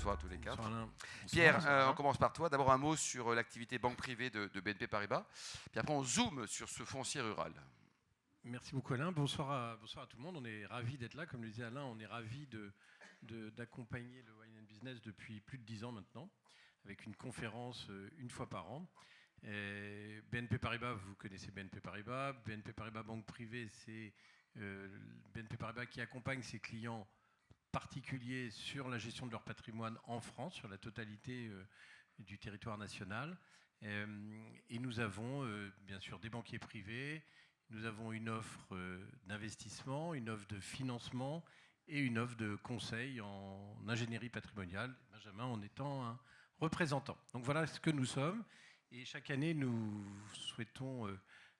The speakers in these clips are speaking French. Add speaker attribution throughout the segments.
Speaker 1: bonsoir à tous les quatre.
Speaker 2: Bonsoir Alain.
Speaker 1: Pierre,
Speaker 2: Bonsoir.
Speaker 1: on commence par toi. D'abord un mot sur l'activité banque privée de BNP Paribas. Puis après on zoome sur ce foncier rural.
Speaker 2: Merci beaucoup Alain. Bonsoir à tout le monde. On est ravis d'être là. Comme le disait Alain, on est ravis d'accompagner le Wine and Business depuis plus de 10 ans maintenant, avec une conférence une fois par an. Et BNP Paribas, vous connaissez BNP Paribas. BNP Paribas Banque Privée, c'est BNP Paribas qui accompagne ses clients particuliers sur la gestion de leur patrimoine en France, sur la totalité du territoire national. Et nous avons bien sûr des banquiers privés, nous avons une offre d'investissement, une offre de financement et une offre de conseil en ingénierie patrimoniale, Benjamin en étant un représentant. Donc voilà ce que nous sommes. Et chaque année, nous souhaitons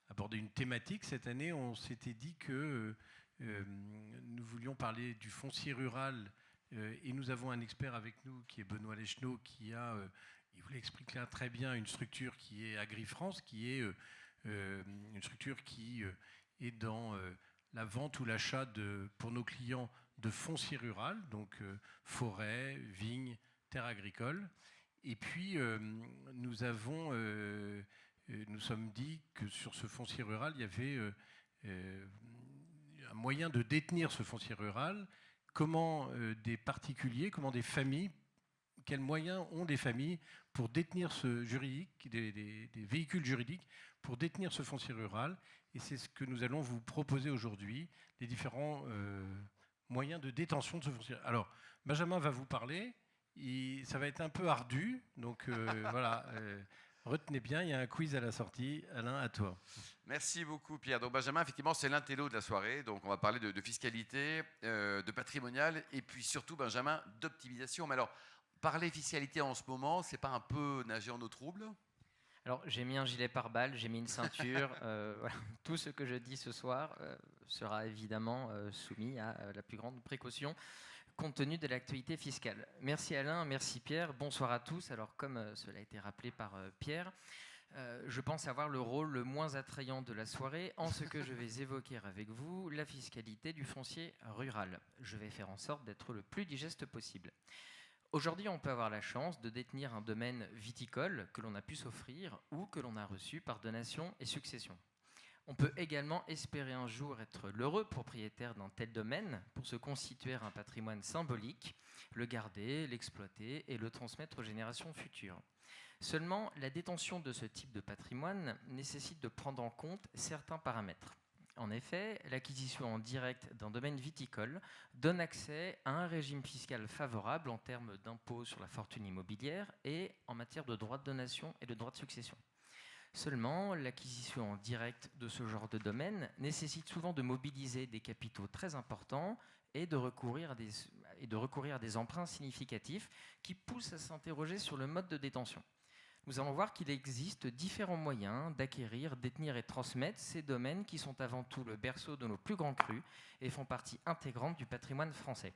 Speaker 2: aborder une thématique. Cette année, on s'était dit que nous voulions parler du foncier rural et nous avons un expert avec nous qui est Benoît Leschneau qui il vous l'explique là très bien, une structure qui est AgriFrance, qui est une structure qui est dans la vente ou l'achat pour nos clients de foncier rural, donc forêt, vignes, terres agricoles. Et puis nous sommes dit que sur ce foncier rural, il y avait un moyen de détenir ce foncier rural. Comment des particuliers, comment des familles, quels moyens ont des familles pour détenir ce juridique, des véhicules juridiques pour détenir ce foncier rural. Et c'est ce que nous allons vous proposer aujourd'hui, les différents moyens de détention de ce foncier. Alors, Benjamin va vous parler. Ça va être un peu ardu, donc voilà. Retenez bien, il y a un quiz à la sortie. Alain, à toi.
Speaker 1: Merci beaucoup Pierre. Donc Benjamin, effectivement, c'est l'intello de la soirée. Donc on va parler de fiscalité, de patrimonial et puis surtout, Benjamin, d'optimisation. Mais alors, parler fiscalité en ce moment, c'est pas un peu nager en eau trouble ?
Speaker 3: Alors, j'ai mis un gilet pare-balles, j'ai mis une ceinture. Voilà. Tout ce que je dis ce soir sera évidemment soumis à la plus grande précaution compte tenu de l'actualité fiscale. Merci Alain, merci Pierre. Bonsoir à tous. Alors, comme cela a été rappelé par Pierre, je pense avoir le rôle le moins attrayant de la soirée en ce que je vais évoquer avec vous la fiscalité du foncier rural. Je vais faire en sorte d'être le plus digeste possible. Aujourd'hui, on peut avoir la chance de détenir un domaine viticole que l'on a pu s'offrir ou que l'on a reçu par donation et succession. On peut également espérer un jour être l'heureux propriétaire d'un tel domaine pour se constituer un patrimoine symbolique, le garder, l'exploiter et le transmettre aux générations futures. Seulement, la détention de ce type de patrimoine nécessite de prendre en compte certains paramètres. En effet, l'acquisition en direct d'un domaine viticole donne accès à un régime fiscal favorable en termes d'impôt sur la fortune immobilière et en matière de droits de donation et de droits de succession. Seulement, l'acquisition en direct de ce genre de domaine nécessite souvent de mobiliser des capitaux très importants et de recourir à des emprunts significatifs qui poussent à s'interroger sur le mode de détention. Nous allons voir qu'il existe différents moyens d'acquérir, détenir et transmettre ces domaines qui sont avant tout le berceau de nos plus grands crus et font partie intégrante du patrimoine français.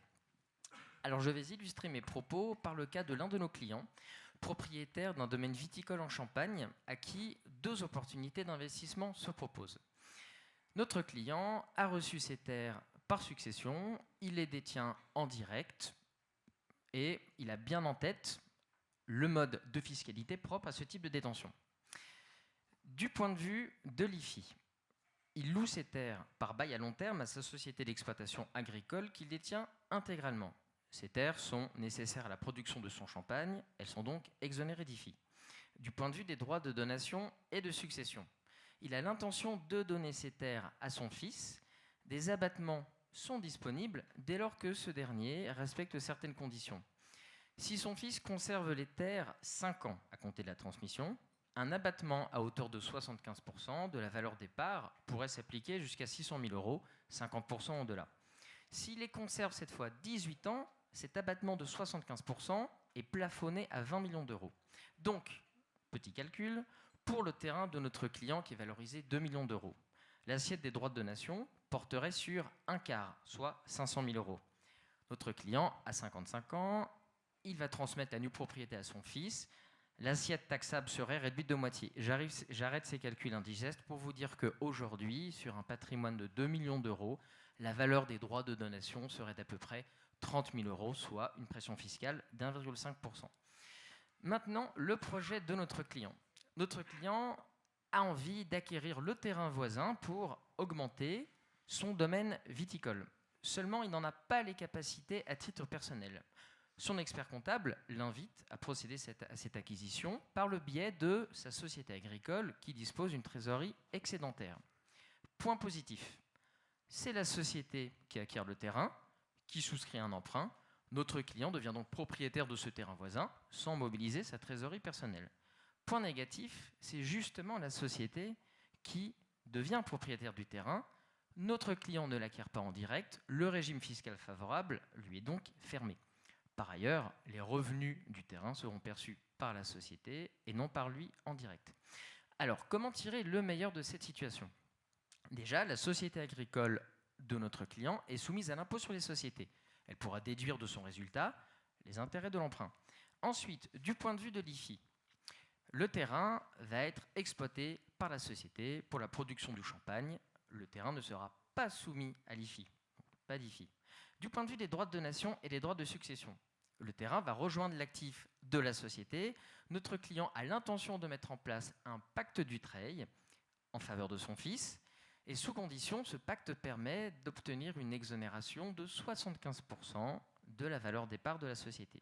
Speaker 3: Alors je vais illustrer mes propos par le cas de l'un de nos clients, propriétaire d'un domaine viticole en Champagne, à qui deux opportunités d'investissement se proposent. Notre client a reçu ses terres par succession, il les détient en direct et il a bien en tête le mode de fiscalité propre à ce type de détention. Du point de vue de l'IFI, il loue ses terres par bail à long terme à sa société d'exploitation agricole qu'il détient intégralement. Ces terres sont nécessaires à la production de son champagne, elles sont donc exonérées d'IFI. Du point de vue des droits de donation et de succession, il a l'intention de donner ces terres à son fils. Des abattements sont disponibles dès lors que ce dernier respecte certaines conditions. Si son fils conserve les terres 5 ans à compter de la transmission, un abattement à hauteur de 75% de la valeur des parts pourrait s'appliquer jusqu'à 600 000 €, 50% au-delà. S'il les conserve cette fois 18 ans, cet abattement de 75% est plafonné à 20 millions d'euros. Donc, petit calcul, pour le terrain de notre client qui est valorisé 2 millions d'euros, l'assiette des droits de donation porterait sur un quart, soit 500 000 €. Notre client a 55 ans, il va transmettre la nue propriété à son fils. l'assiette taxable serait réduite de moitié. J'arrête ces calculs indigestes pour vous dire qu'aujourd'hui, sur un patrimoine de 2 millions d'euros, la valeur des droits de donation serait d'à peu près 30 000 euros, soit une pression fiscale d'1,5%. Maintenant, le projet de notre client. Notre client a envie d'acquérir le terrain voisin pour augmenter son domaine viticole. Seulement, il n'en a pas les capacités à titre personnel. Son expert comptable l'invite à procéder à cette acquisition par le biais de sa société agricole qui dispose d'une trésorerie excédentaire. Point positif, c'est la société qui acquiert le terrain, qui souscrit un emprunt. Notre client devient donc propriétaire de ce terrain voisin sans mobiliser sa trésorerie personnelle. Point négatif, c'est justement la société qui devient propriétaire du terrain. Notre client ne l'acquiert pas en direct, le régime fiscal favorable lui est donc fermé. Par ailleurs, les revenus du terrain seront perçus par la société et non par lui en direct. Alors, comment tirer le meilleur de cette situation ? Déjà, la société agricole de notre client est soumise à l'impôt sur les sociétés. Elle pourra déduire de son résultat les intérêts de l'emprunt. Ensuite, du point de vue de l'IFI, le terrain va être exploité par la société pour la production du champagne. Le terrain ne sera pas soumis à l'IFI, pas d'IFI. Du point de vue des droits de donation et des droits de succession, le terrain va rejoindre l'actif de la société. Notre client a l'intention de mettre en place un pacte du Treil en faveur de son fils. Et sous condition, ce pacte permet d'obtenir une exonération de 75% de la valeur des parts de la société.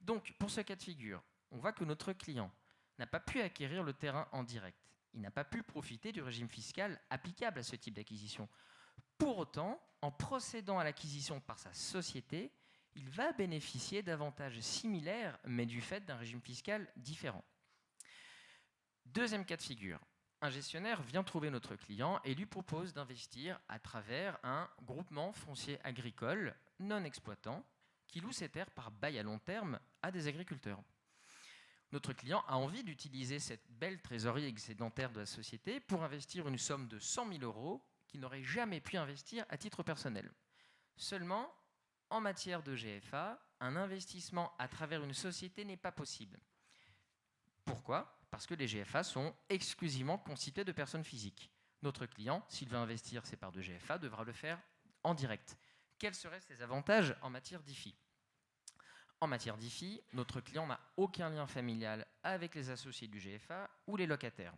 Speaker 3: Donc, pour ce cas de figure, on voit que notre client n'a pas pu acquérir le terrain en direct. Il n'a pas pu profiter du régime fiscal applicable à ce type d'acquisition. Pour autant, en procédant à l'acquisition par sa société, il va bénéficier d'avantages similaires, mais du fait d'un régime fiscal différent. Deuxième cas de figure. Un gestionnaire vient trouver notre client et lui propose d'investir à travers un groupement foncier agricole non exploitant qui loue ses terres par bail à long terme à des agriculteurs. Notre client a envie d'utiliser cette belle trésorerie excédentaire de la société pour investir une somme de 100 000 euros qu'il n'aurait jamais pu investir à titre personnel. Seulement, en matière de GFA, un investissement à travers une société n'est pas possible. Pourquoi ? Parce que les GFA sont exclusivement constitués de personnes physiques. Notre client, s'il veut investir ses parts de GFA, devra le faire en direct. Quels seraient ses avantages en matière d'IFI ? En matière d'IFI, notre client n'a aucun lien familial avec les associés du GFA ou les locataires.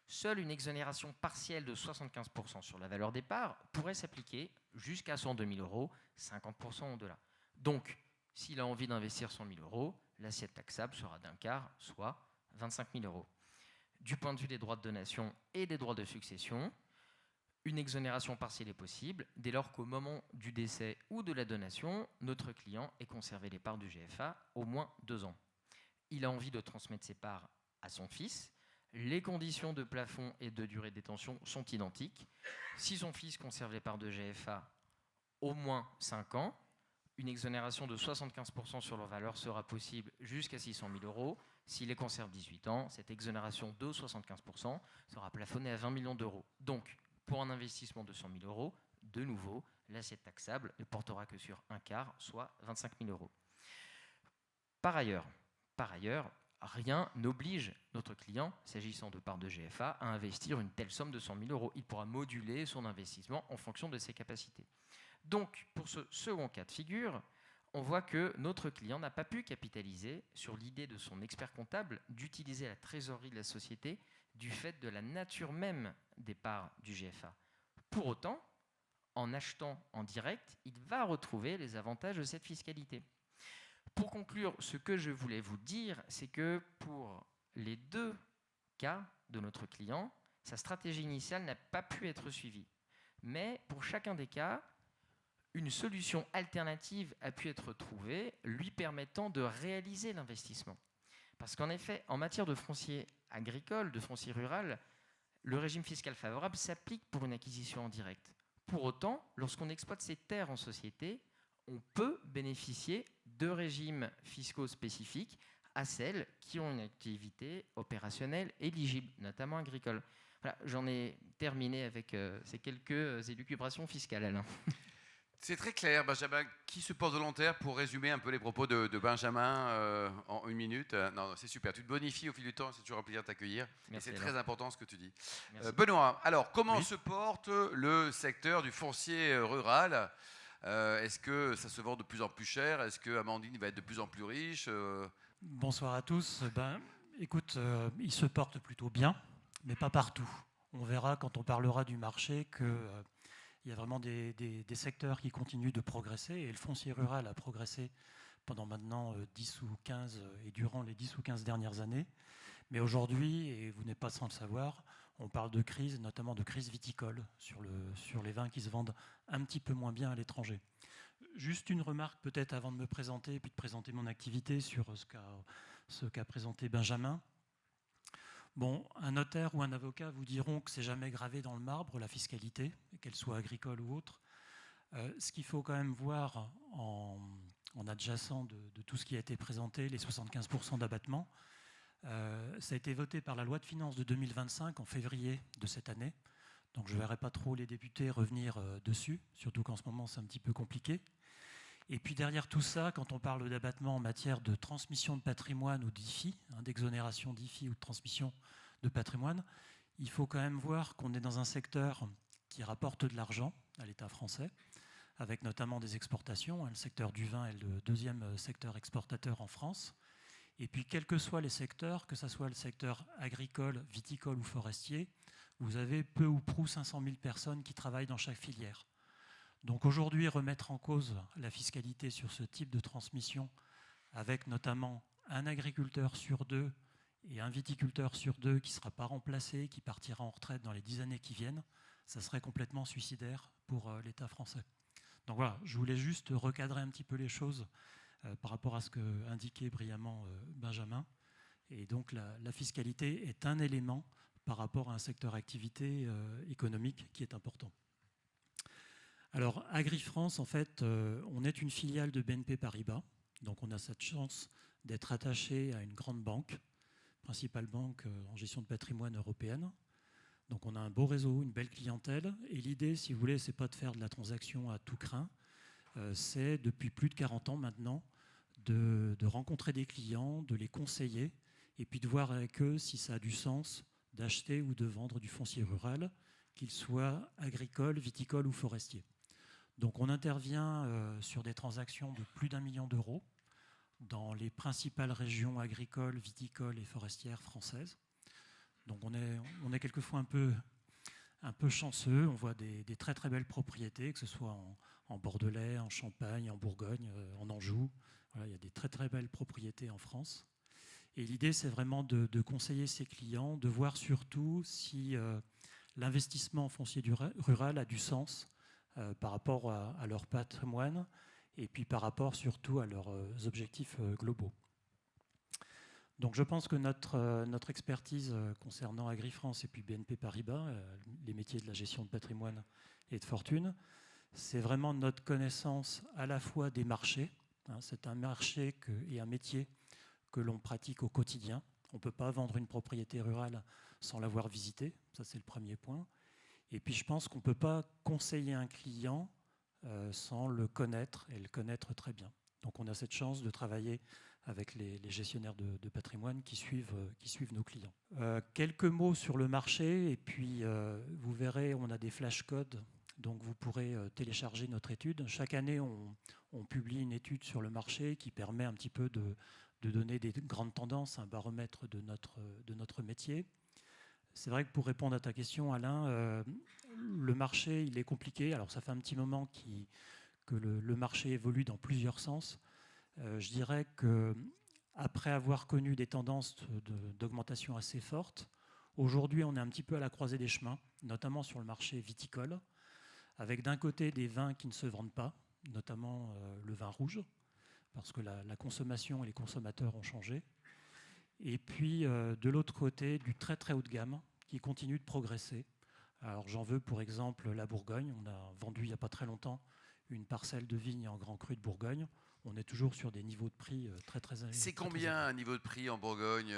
Speaker 3: Seule une exonération partielle de 75% sur la valeur des parts pourrait s'appliquer jusqu'à 102 000 euros, 50% au-delà. Donc, s'il a envie d'investir 100 000 euros, l'assiette taxable sera d'un quart, soit 25 000 euros. Du point de vue des droits de donation et des droits de succession, une exonération partielle est possible dès lors qu'au moment du décès ou de la donation, notre client ait conservé les parts du GFA au moins 2 ans. Il a envie de transmettre ses parts à son fils. Les conditions de plafond et de durée de détention sont identiques. Si son fils conserve les parts de GFA au moins 5 ans, une exonération de 75% sur leur valeur sera possible jusqu'à 600 000 euros. S'il les conserve 18 ans, cette exonération de 75% sera plafonnée à 20 millions d'euros. Donc, pour un investissement de 100 000 euros, de nouveau, l'assiette taxable ne portera que sur un quart, soit 25 000 euros. Par ailleurs, rien n'oblige notre client, s'agissant de parts de GFA, à investir une telle somme de 100 000 euros. Il pourra moduler son investissement en fonction de ses capacités. Donc, pour ce second cas de figure, on voit que notre client n'a pas pu capitaliser sur l'idée de son expert comptable d'utiliser la trésorerie de la société du fait de la nature même des parts du GFA. Pour autant, en achetant en direct, il va retrouver les avantages de cette fiscalité. Pour conclure, ce que je voulais vous dire, c'est que pour les 2 cas de notre client, sa stratégie initiale n'a pas pu être suivie. Mais pour chacun des cas, une solution alternative a pu être trouvée, lui permettant de réaliser l'investissement. Parce qu'en effet, en matière de foncier agricole, de foncier rural, le régime fiscal favorable s'applique pour une acquisition en direct. Pour autant, lorsqu'on exploite ces terres en société, on peut bénéficier de régimes fiscaux spécifiques à celles qui ont une activité opérationnelle éligible, notamment agricole. Voilà, j'en ai terminé avec ces quelques élucubrations fiscales, Alain.
Speaker 1: C'est très clair, Benjamin. Qui se porte volontaire pour résumer un peu les propos de Benjamin en une minute? Non, c'est super. Tu te bonifies au fil du temps, c'est toujours un plaisir de t'accueillir. Et c'est très important ce que tu dis. Benoît, alors comment se porte le secteur du foncier rural? Est-ce que ça se vend de plus en plus cher? Est-ce que Amandine va être de plus en plus riche?
Speaker 4: Bonsoir à tous. Écoute, il se porte plutôt bien, mais pas partout. On verra quand on parlera du marché qu'il y a vraiment des secteurs qui continuent de progresser, et le foncier rural a progressé pendant maintenant 10 ou 15, et durant les 10 ou 15 dernières années. Mais aujourd'hui, et vous n'êtes pas sans le savoir, on parle de crise, notamment de crise viticole, sur les vins qui se vendent un petit peu moins bien à l'étranger. Juste une remarque peut-être avant de me présenter et puis de présenter mon activité sur ce qu'a présenté Benjamin. Bon, un notaire ou un avocat vous diront que c'est jamais gravé dans le marbre, la fiscalité, qu'elle soit agricole ou autre. Ce qu'il faut quand même voir en adjacent de tout ce qui a été présenté, les 75% d'abattement, ça a été voté par la loi de finances de 2025 en février de cette année. Donc je ne verrai pas trop les députés revenir dessus, surtout qu'en ce moment c'est un petit peu compliqué. Et puis derrière tout ça, quand on parle d'abattement en matière de transmission de patrimoine ou d'IFI, d'exonération d'IFI ou de transmission de patrimoine, il faut quand même voir qu'on est dans un secteur qui rapporte de l'argent à l'État français, avec notamment des exportations. Le secteur du vin est le deuxième secteur exportateur en France. Et puis quels que soient les secteurs, que ce soit le secteur agricole, viticole ou forestier, vous avez peu ou prou 500 000 personnes qui travaillent dans chaque filière. Donc aujourd'hui, remettre en cause la fiscalité sur ce type de transmission, avec notamment un agriculteur sur 2 et un viticulteur sur 2 qui ne sera pas remplacé, qui partira en retraite dans les 10 années qui viennent, ça serait complètement suicidaire pour l'État français. Donc voilà, je voulais juste recadrer un petit peu les choses par rapport à ce que indiquait brillamment Benjamin. Et donc la fiscalité est un élément par rapport à un secteur d'activité économique qui est important. Alors, AgriFrance, en fait, on est une filiale de BNP Paribas. Donc, on a cette chance d'être attaché à une grande banque, principale banque en gestion de patrimoine européenne. Donc, on a un beau réseau, une belle clientèle. Et l'idée, si vous voulez, c'est pas de faire de la transaction à tout crin. C'est, depuis plus de 40 ans maintenant, de rencontrer des clients, de les conseiller, et puis de voir avec eux si ça a du sens d'acheter ou de vendre du foncier rural, qu'il soit agricole, viticole ou forestier. Donc on intervient sur des transactions de plus d'1 million d'euros dans les principales régions agricoles, viticoles et forestières françaises. Donc on est quelquefois un peu chanceux, on voit des très très belles propriétés, que ce soit en Bordelais, en Champagne, en Bourgogne, en Anjou. Voilà, il y a des très très belles propriétés en France. Et l'idée, c'est vraiment de conseiller ses clients, de voir surtout si l'investissement foncier rural a du sens par rapport à leur patrimoine et puis par rapport surtout à leurs objectifs globaux. Donc je pense que notre expertise concernant AgriFrance et puis BNP Paribas, les métiers de la gestion de patrimoine et de fortune, c'est vraiment notre connaissance à la fois des marchés. C'est un marché et un métier que l'on pratique au quotidien. On ne peut pas vendre une propriété rurale sans l'avoir visitée, ça c'est le premier point. Et puis je pense qu'on ne peut pas conseiller un client sans le connaître et le connaître très bien. Donc on a cette chance de travailler avec les gestionnaires de patrimoine qui suivent nos clients. Quelques mots sur le marché et puis vous verrez, on a des flashcodes, donc vous pourrez télécharger notre étude. Chaque année, on publie une étude sur le marché qui permet un petit peu de donner des grandes tendances, un baromètre de notre métier. C'est vrai que pour répondre à ta question, Alain, le marché, il est compliqué. Alors ça fait un petit moment que le marché évolue dans plusieurs sens. Je dirais qu'après avoir connu des tendances d'augmentation assez fortes, aujourd'hui on est un petit peu à la croisée des chemins, notamment sur le marché viticole, avec d'un côté des vins qui ne se vendent pas, notamment le vin rouge, parce que la consommation et les consommateurs ont changé. Et puis de l'autre côté, du très très haut de gamme qui continue de progresser. Alors j'en veux pour exemple la Bourgogne. On a vendu il n'y a pas très longtemps une parcelle de vigne en Grand Cru de Bourgogne. On est toujours sur des niveaux de prix très très élevés.
Speaker 1: C'est combien un niveau de prix en Bourgogne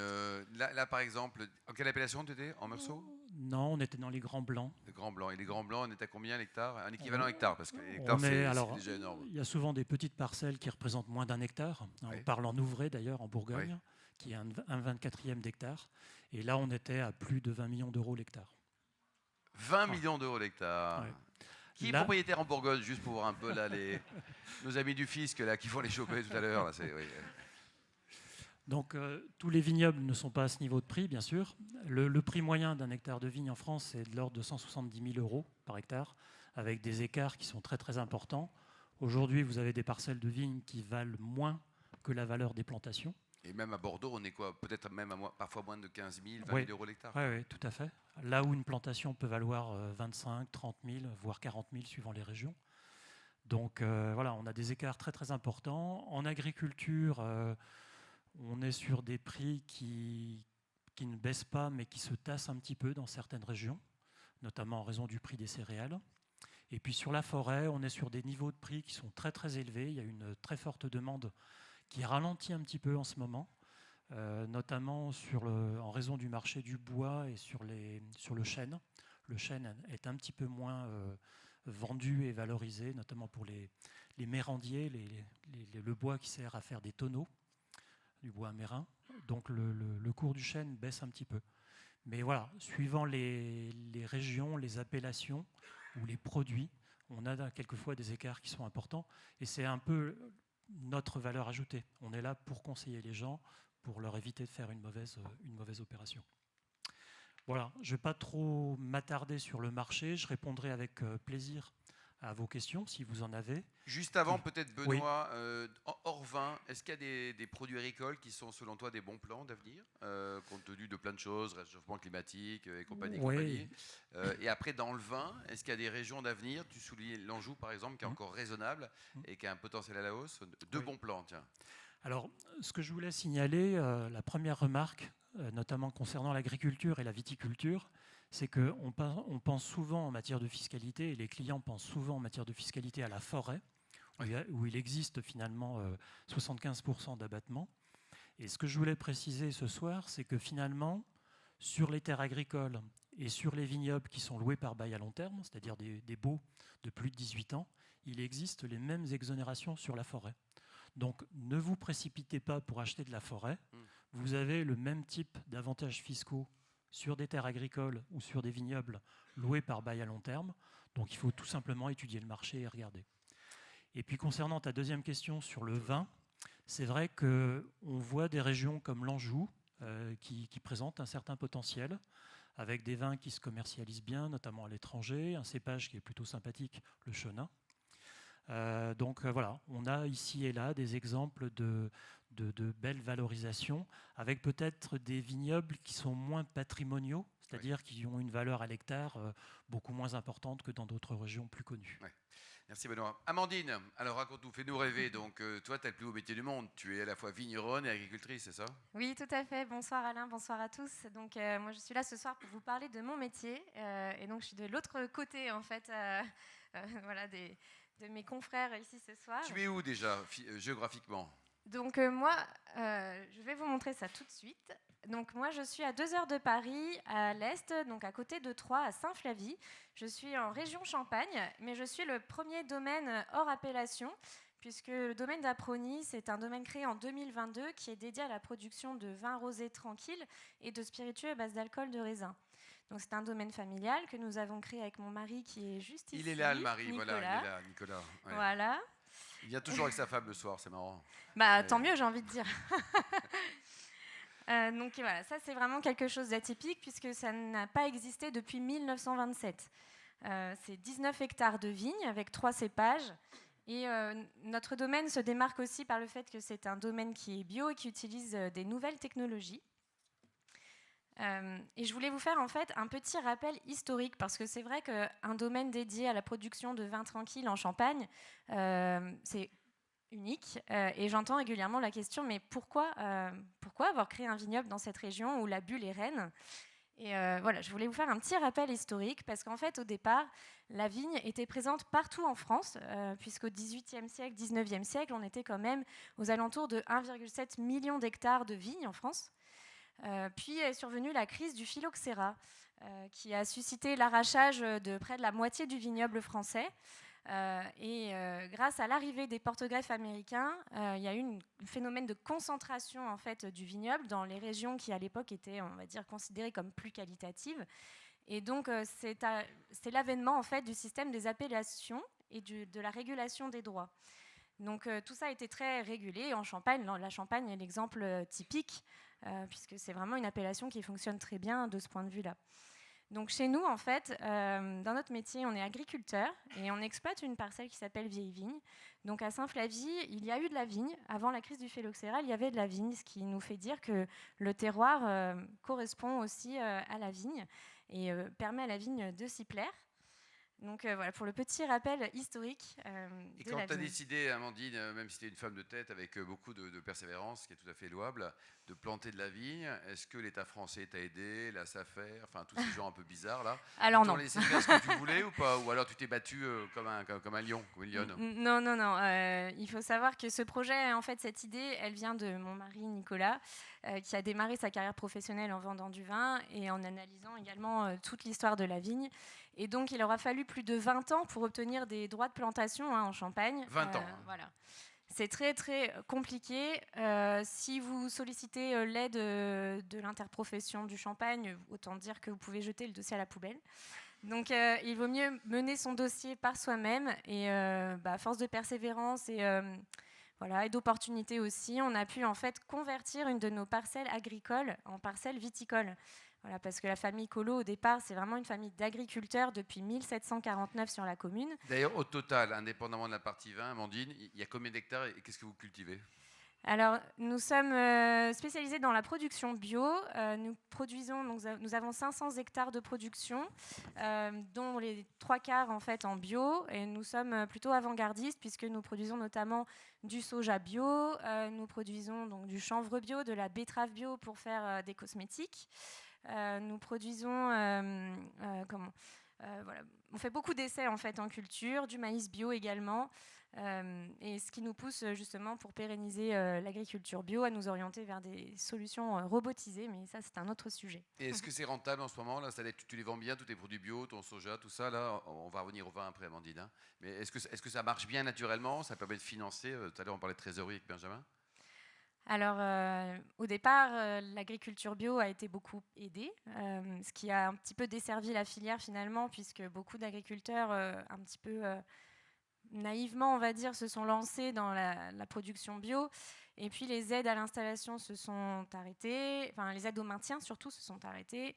Speaker 1: là par exemple, en quelle appellation tu étais? En Meursault?
Speaker 4: Non, on était dans les grands blancs.
Speaker 1: Les grands blancs. Et les grands blancs, on est à combien l'hectare? Un équivalent hectare, parce que l'hectare,
Speaker 4: Alors,
Speaker 1: c'est déjà énorme.
Speaker 4: il y a souvent des petites parcelles qui représentent moins d'un hectare.
Speaker 1: Oui.
Speaker 4: On parle en Ouvray d'ailleurs, en Bourgogne,
Speaker 1: Oui.
Speaker 4: qui est un 24e d'hectare. Et là, on était à plus de 20 millions d'euros l'hectare.
Speaker 1: 20 millions d'euros l'hectare.
Speaker 4: Ouais.
Speaker 1: Qui est
Speaker 4: Là-
Speaker 1: propriétaire en Bourgogne, juste pour voir un peu là, nos amis du fisc là, qui font les choper tout à l'heure là, oui.
Speaker 4: Donc, tous les vignobles ne sont pas à ce niveau de prix, bien sûr. Le prix moyen d'un hectare de vigne en France est de l'ordre de 170 000 euros par hectare, avec des écarts qui sont très très importants. Aujourd'hui, vous avez des parcelles de vignes qui valent moins que la valeur des plantations.
Speaker 1: Et même à Bordeaux, on est quoi? Peut-être même parfois moins de 15 000, 20
Speaker 4: Oui.
Speaker 1: 000 euros l'hectare.
Speaker 4: Oui, tout à fait. Là où une plantation peut valoir 25, 30 000, voire 40 000 suivant les régions. Donc voilà, on a des écarts très très importants. En agriculture, on est sur des prix qui ne baissent pas, mais qui se tassent un petit peu dans certaines régions, notamment en raison du prix des céréales. Et puis sur la forêt, on est sur des niveaux de prix qui sont très très élevés. Il y a une très forte demande qui ralentit un petit peu en ce moment, notamment en raison du marché du bois et sur le chêne. Le chêne est un petit peu moins vendu et valorisé, notamment pour les mérandiers, le bois qui sert à faire des tonneaux, du bois amérin. Donc le cours du chêne baisse un petit peu. Mais voilà, suivant les régions, les appellations ou les produits, on a quelquefois des écarts qui sont importants. Et c'est un peu notre valeur ajoutée. On est là pour conseiller les gens, pour leur éviter de faire une mauvaise opération. Voilà, je ne vais pas trop m'attarder sur le marché. Je répondrai avec plaisir à vos questions, si vous en avez.
Speaker 1: Juste avant, peut-être Benoît, hors vin, est-ce qu'il y a des produits agricoles qui sont selon toi des bons plans d'avenir, compte tenu de plein de choses, réchauffement climatique et compagnie,
Speaker 4: Oui.
Speaker 1: et après, dans le vin, est-ce qu'il y a des régions d'avenir? Tu soulignais l'Anjou, par exemple, qui est encore raisonnable et qui a un potentiel à la hausse. Deux bons plans, tiens.
Speaker 4: Alors, ce que je voulais signaler, la première remarque, notamment concernant l'agriculture et la viticulture, c'est qu'on pense souvent en matière de fiscalité, et les clients pensent souvent en matière de fiscalité à la forêt, où il existe finalement 75% d'abattement. Et ce que je voulais préciser ce soir, c'est que finalement, sur les terres agricoles et sur les vignobles qui sont loués par bail à long terme, c'est-à-dire des baux de plus de 18 ans, il existe les mêmes exonérations sur la forêt. Donc ne vous précipitez pas pour acheter de la forêt. Vous avez le même type d'avantages fiscaux sur des terres agricoles ou sur des vignobles loués par bail à long terme. Donc il faut tout simplement étudier le marché et regarder. Et puis concernant ta deuxième question sur le vin, c'est vrai qu'on voit des régions comme l'Anjou qui présentent un certain potentiel, avec des vins qui se commercialisent bien, notamment à l'étranger, un cépage qui est plutôt sympathique, le Chenin. Donc voilà, on a ici et là des exemples de belles valorisations, avec peut-être des vignobles qui sont moins patrimoniaux, c'est-à-dire qui ont une valeur à l'hectare beaucoup moins importante que dans d'autres régions plus connues.
Speaker 1: Ouais. Merci Benoît. Amandine, alors raconte-nous, fais-nous rêver. Donc toi, tu as le plus beau métier du monde. Tu es à la fois vigneronne et agricultrice, c'est ça?
Speaker 5: Oui, tout à fait. Bonsoir Alain, bonsoir à tous. Donc moi, je suis là ce soir pour vous parler de mon métier. Et donc, je suis de l'autre côté, en fait, voilà, de mes confrères ici ce soir.
Speaker 1: Tu es où déjà, géographiquement?
Speaker 5: Donc moi, je vais vous montrer ça tout de suite. Donc moi, je suis à 2 heures de Paris, à l'est, donc à côté de Troyes, à Saint-Flavie. Je suis en région Champagne, mais je suis le premier domaine hors appellation, puisque le domaine d'Aprony, c'est un domaine créé en 2022 qui est dédié à la production de vins rosés tranquilles et de spiritueux à base d'alcool de raisin. Donc c'est un domaine familial que nous avons créé avec mon mari qui est juste ici.
Speaker 1: Il est là, le mari,
Speaker 5: Nicolas.
Speaker 1: voilà, il est là, Nicolas. Ouais.
Speaker 5: Voilà.
Speaker 1: Il vient toujours avec sa femme le soir, c'est marrant.
Speaker 5: Bah, tant mieux, j'ai envie de dire. Donc voilà, ça c'est vraiment quelque chose d'atypique puisque ça n'a pas existé depuis 1927. C'est 19 hectares de vignes avec 3 cépages. Et notre domaine se démarque aussi par le fait que c'est un domaine qui est bio et qui utilise des nouvelles technologies. Et je voulais vous faire en fait un petit rappel historique parce que c'est vrai qu'un domaine dédié à la production de vins tranquilles en Champagne, c'est unique. Et j'entends régulièrement la question, mais pourquoi avoir créé un vignoble dans cette région où la bulle est reine? Et voilà, je voulais vous faire un petit rappel historique parce qu'en fait, au départ, la vigne était présente partout en France, puisqu'au XVIIIe siècle, XIXe siècle, on était quand même aux alentours de 1,7 million d'hectares de vignes en France. Puis est survenue la crise du phylloxéra. qui a suscité l'arrachage de près de la moitié du vignoble français. Grâce à l'arrivée des porte-greffes américains, il y a eu un phénomène de concentration en fait, du vignoble dans les régions qui à l'époque étaient, on va dire, considérées comme plus qualitatives. Et donc c'est l'avènement en fait, du système des appellations et de la régulation des droits. Donc tout ça a été très régulé. En Champagne, la Champagne est l'exemple typique, puisque c'est vraiment une appellation qui fonctionne très bien de ce point de vue-là. Donc chez nous, en fait, dans notre métier, on est agriculteur et on exploite une parcelle qui s'appelle Vieille Vigne. Donc à Saint-Flavy, il y a eu de la vigne. Avant la crise du phylloxéra, il y avait de la vigne, ce qui nous fait dire que le terroir correspond aussi à la vigne et permet à la vigne de s'y plaire. Donc voilà, pour le petit rappel historique
Speaker 1: Et
Speaker 5: de
Speaker 1: quand
Speaker 5: la
Speaker 1: tu as
Speaker 5: vigne.
Speaker 1: décidé, Amandine, même si tu es une femme de tête avec beaucoup de persévérance, ce qui est tout à fait louable, de planter de la vigne, est-ce que l'État français t'a aidé, la SAFER, enfin tous ces gens un peu bizarres là,
Speaker 5: Alors
Speaker 1: t'ont
Speaker 5: non.
Speaker 1: laissé faire ce que tu voulais ou pas? Ou alors tu t'es battu comme un lion, comme une lionne?
Speaker 5: Non, non, non. Il faut savoir que ce projet, en fait, cette idée, elle vient de mon mari Nicolas, qui a démarré sa carrière professionnelle en vendant du vin et en analysant également toute l'histoire de la vigne. Et donc, il aura fallu plus de 20 ans pour obtenir des droits de plantation en Champagne.
Speaker 1: 20 ans.
Speaker 5: Voilà. C'est très, très compliqué. Si vous sollicitez l'aide de l'interprofession du Champagne, autant dire que vous pouvez jeter le dossier à la poubelle. Donc, il vaut mieux mener son dossier par soi-même. Et à force de persévérance et d'opportunités aussi, on a pu en fait convertir une de nos parcelles agricoles en parcelle viticole. Voilà, parce que la famille Collot, au départ, c'est vraiment une famille d'agriculteurs depuis 1749 sur la commune.
Speaker 1: D'ailleurs, au total, indépendamment de la partie vin, Amandine, il y a combien d'hectares et qu'est-ce que vous cultivez?
Speaker 5: Alors, nous sommes spécialisés dans la production bio. Nous avons 500 hectares de production, dont les 3/4 en fait en bio. Et nous sommes plutôt avant-gardistes puisque nous produisons notamment du soja bio, nous produisons donc du chanvre bio, de la betterave bio pour faire des cosmétiques. Nous produisons, on fait beaucoup d'essais en fait en culture, du maïs bio également. Et ce qui nous pousse justement pour pérenniser l'agriculture bio à nous orienter vers des solutions robotisées, mais ça c'est un autre sujet.
Speaker 1: Et est-ce que c'est rentable en ce moment là? Tu les vends bien, tous tes produits bio, ton soja, tout ça là? On va revenir au vin après, Amandine. Hein. Mais est-ce que ça marche bien naturellement? Ça permet de financer? Tout à l'heure on parlait de trésorerie avec Benjamin.
Speaker 5: Alors, au départ, l'agriculture bio a été beaucoup aidée, ce qui a un petit peu desservi la filière finalement, puisque beaucoup d'agriculteurs, un petit peu naïvement, on va dire, se sont lancés dans la production bio. Et puis, les aides à l'installation se sont arrêtées, enfin, les aides au maintien surtout se sont arrêtées.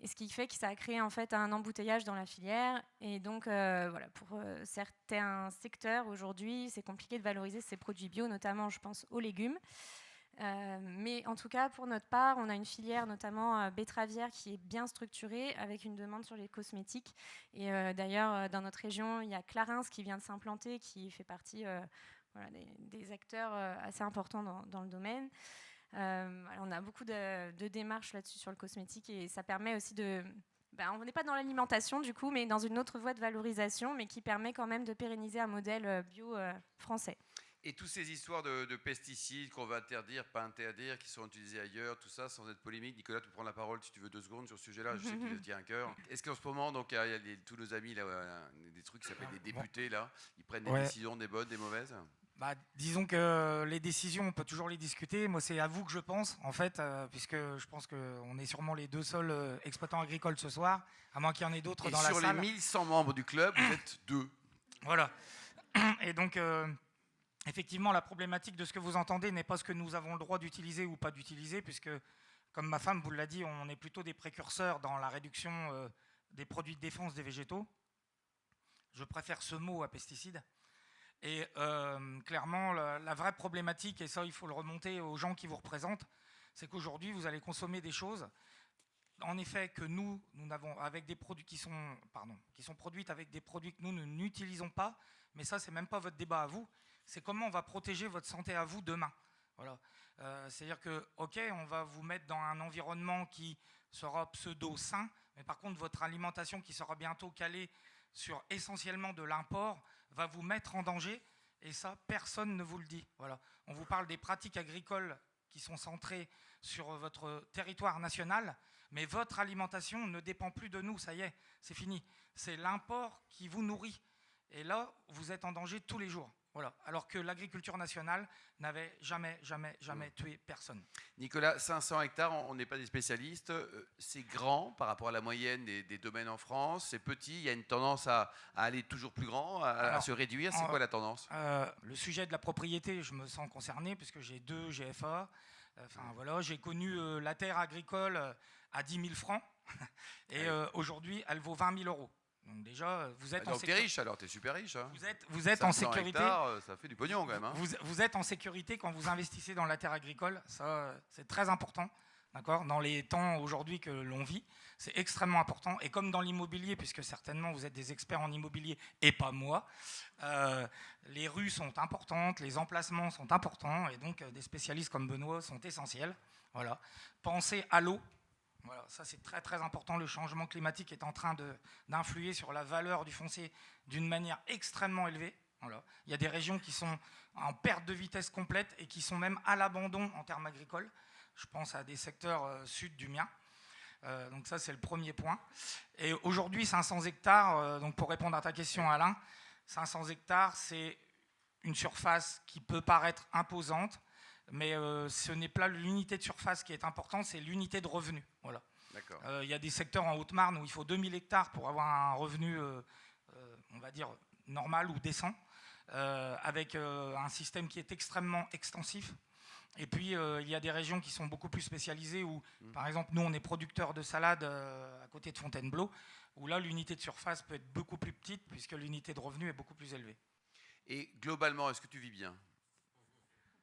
Speaker 5: Et ce qui fait que ça a créé en fait un embouteillage dans la filière. Et donc, pour certains secteurs aujourd'hui, c'est compliqué de valoriser ces produits bio, notamment, je pense, aux légumes. Mais en tout cas, pour notre part, on a une filière notamment betteravière qui est bien structurée avec une demande sur les cosmétiques. Et d'ailleurs, dans notre région, il y a Clarins qui vient de s'implanter, qui fait partie des acteurs assez importants dans le domaine. On a beaucoup de démarches là-dessus sur le cosmétique et ça permet aussi de... on n'est pas dans l'alimentation du coup, mais dans une autre voie de valorisation, mais qui permet quand même de pérenniser un modèle bio français.
Speaker 1: Et toutes ces histoires de pesticides qu'on va interdire, pas interdire, qui sont utilisés ailleurs, tout ça, sans être polémique. Nicolas, tu prends la parole si tu veux 2 secondes sur ce sujet-là. Je sais qu'il te tient à cœur. Est-ce qu'en ce moment, donc, il y a tous nos amis, là, des trucs qui s'appellent des députés, là, ils prennent des décisions, des bonnes, des mauvaises?
Speaker 6: Disons que les décisions, on peut toujours les discuter. Moi, c'est à vous que je pense, en fait, puisque je pense qu'on est sûrement les 2 seuls exploitants agricoles ce soir, à moins qu'il y en ait d'autres dans la salle.
Speaker 1: Et sur les 1100 membres du club, vous êtes 2.
Speaker 6: Voilà. Et donc... effectivement, la problématique de ce que vous entendez n'est pas ce que nous avons le droit d'utiliser ou pas d'utiliser, puisque, comme ma femme vous l'a dit, on est plutôt des précurseurs dans la réduction des produits de défense des végétaux. Je préfère ce mot à pesticides. Et clairement, la vraie problématique, et ça, il faut le remonter aux gens qui vous représentent, c'est qu'aujourd'hui, vous allez consommer des choses, en effet, que nous n'avons avec des produits qui sont produites avec des produits que nous n'utilisons pas, mais ça, c'est même pas votre débat à vous. C'est comment on va protéger votre santé à vous demain. Voilà. C'est-à-dire que, ok, on va vous mettre dans un environnement qui sera pseudo-sain, mais par contre, votre alimentation qui sera bientôt calée sur essentiellement de l'import va vous mettre en danger, et ça, personne ne vous le dit. Voilà. On vous parle des pratiques agricoles qui sont centrées sur votre territoire national. Mais votre alimentation ne dépend plus de nous, ça y est, c'est fini. C'est l'import qui vous nourrit. Et là, vous êtes en danger tous les jours. Voilà. Alors que l'agriculture nationale n'avait jamais tué personne.
Speaker 1: Nicolas, 500 hectares, on n'est pas des spécialistes. C'est grand par rapport à la moyenne des domaines en France. C'est petit, il y a une tendance à aller toujours plus grand, à se réduire. C'est quoi la tendance?
Speaker 6: Le sujet de la propriété, je me sens concerné puisque j'ai 2 GFA. Voilà, j'ai connu la terre agricole à 10 000 francs et aujourd'hui, elle vaut 20 000 euros. Donc déjà, vous êtes en
Speaker 1: sécurité. T'es riche alors, t'es super riche. Hein.
Speaker 6: Vous êtes en sécurité.
Speaker 1: Hectares, ça fait du pognon quand même. Hein.
Speaker 6: Vous êtes en sécurité quand vous investissez dans la terre agricole. Ça, c'est très important. D'accord ? Dans les temps aujourd'hui que l'on vit, c'est extrêmement important. Et comme dans l'immobilier, puisque certainement vous êtes des experts en immobilier et pas moi, les rues sont importantes, les emplacements sont importants, et donc des spécialistes comme Benoît sont essentiels. Voilà. Pensez à l'eau. Voilà, ça c'est très très important. Le changement climatique est en train d'influer sur la valeur du foncier d'une manière extrêmement élevée. Voilà. Il y a des régions qui sont en perte de vitesse complète et qui sont même à l'abandon en termes agricoles. Je pense à des secteurs sud du mien. Donc ça c'est le premier point. Et aujourd'hui 500 hectares, donc pour répondre à ta question Alain, 500 hectares c'est une surface qui peut paraître imposante, mais ce n'est pas l'unité de surface qui est importante, c'est l'unité de revenu. Voilà. Il y a des secteurs en Haute-Marne où il faut 2000 hectares pour avoir un revenu, on va dire, normal ou décent, avec un système qui est extrêmement extensif. Et puis, il y a des régions qui sont beaucoup plus spécialisées où, par exemple, nous, on est producteurs de salade à côté de Fontainebleau, où là, l'unité de surface peut être beaucoup plus petite puisque l'unité de revenu est beaucoup plus élevée.
Speaker 1: Et globalement, est-ce que tu vis bien?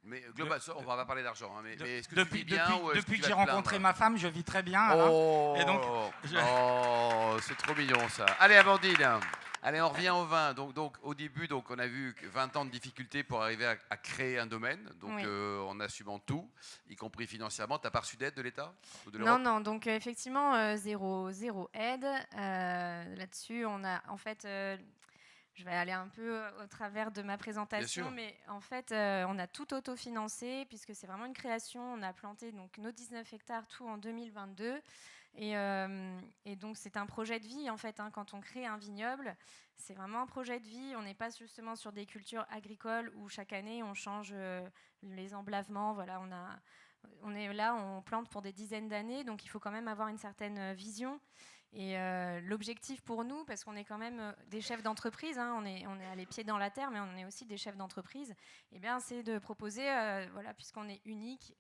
Speaker 1: Mais globalement, on va pas parler d'argent, hein, mais est-ce que
Speaker 6: depuis,
Speaker 1: tu vis bien
Speaker 6: depuis que j'ai rencontré ma femme, je vis très bien. Alain.
Speaker 1: Oh,
Speaker 6: et donc,
Speaker 1: c'est trop mignon ça. Allez, Amandine. Allez, on revient au vin. Donc au début, on a vu 20 ans de difficultés pour arriver à créer un domaine, donc
Speaker 5: oui.
Speaker 1: En assumant tout, y compris financièrement. Tu n'as pas reçu d'aide de l'État ou de l'Europe?
Speaker 5: Non, donc effectivement, zéro aide. Là-dessus, on a en fait... je vais aller un peu au travers de ma présentation, mais en fait, on a tout autofinancé puisque c'est vraiment une création. On a planté donc nos 19 hectares tout en 2022. Et donc, c'est un projet de vie, en fait. Hein, quand on crée un vignoble, c'est vraiment un projet de vie. On n'est pas justement sur des cultures agricoles où chaque année, on change les emblavements. Voilà, on est là, on plante pour des dizaines d'années. Donc, il faut quand même avoir une certaine vision. Et l'objectif pour nous, parce qu'on est quand même des chefs d'entreprise, hein, on est à les pieds dans la terre, mais on est aussi des chefs d'entreprise, eh bien, c'est de proposer, voilà, puisqu'on est unique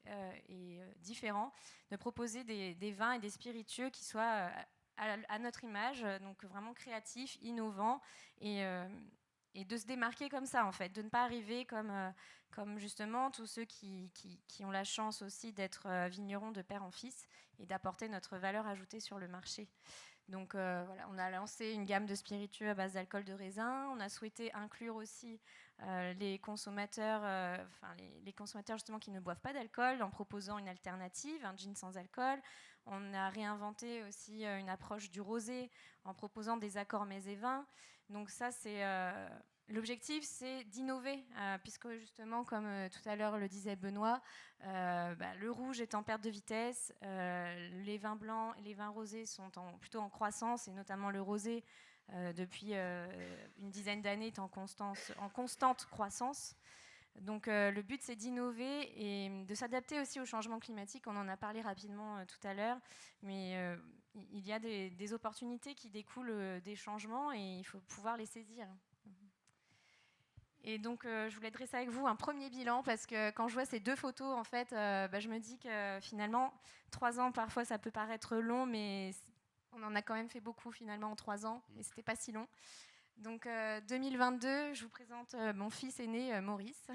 Speaker 5: et différent, de proposer des vins et des spiritueux qui soient à notre image, donc vraiment créatifs, innovants, et de se démarquer comme ça, en fait, de ne pas arriver comme justement tous ceux qui ont la chance aussi d'être vignerons de père en fils et d'apporter notre valeur ajoutée sur le marché. Donc voilà, on a lancé une gamme de spiritueux à base d'alcool de raisin. On a souhaité inclure aussi les consommateurs, les consommateurs justement qui ne boivent pas d'alcool en proposant une alternative, un gin sans alcool. On a réinventé aussi une approche du rosé en proposant des accords mets et vins. Donc ça, c'est... L'objectif, c'est d'innover, puisque justement, comme tout à l'heure le disait Benoît, le rouge est en perte de vitesse, les vins blancs et les vins rosés sont plutôt en croissance, et notamment le rosé, depuis une dizaine d'années, est en constante croissance. Donc le but, c'est d'innover et de s'adapter aussi au changement climatique. On en a parlé rapidement tout à l'heure, mais il y a des opportunités qui découlent des changements et il faut pouvoir les saisir. Et donc, je voulais dresser avec vous un premier bilan parce que quand je vois ces deux photos, en fait, je me dis que finalement, 3 ans, parfois, ça peut paraître long, mais on en a quand même fait beaucoup finalement en 3 ans et c'était pas si long. Donc, 2022, je vous présente mon fils aîné, Maurice,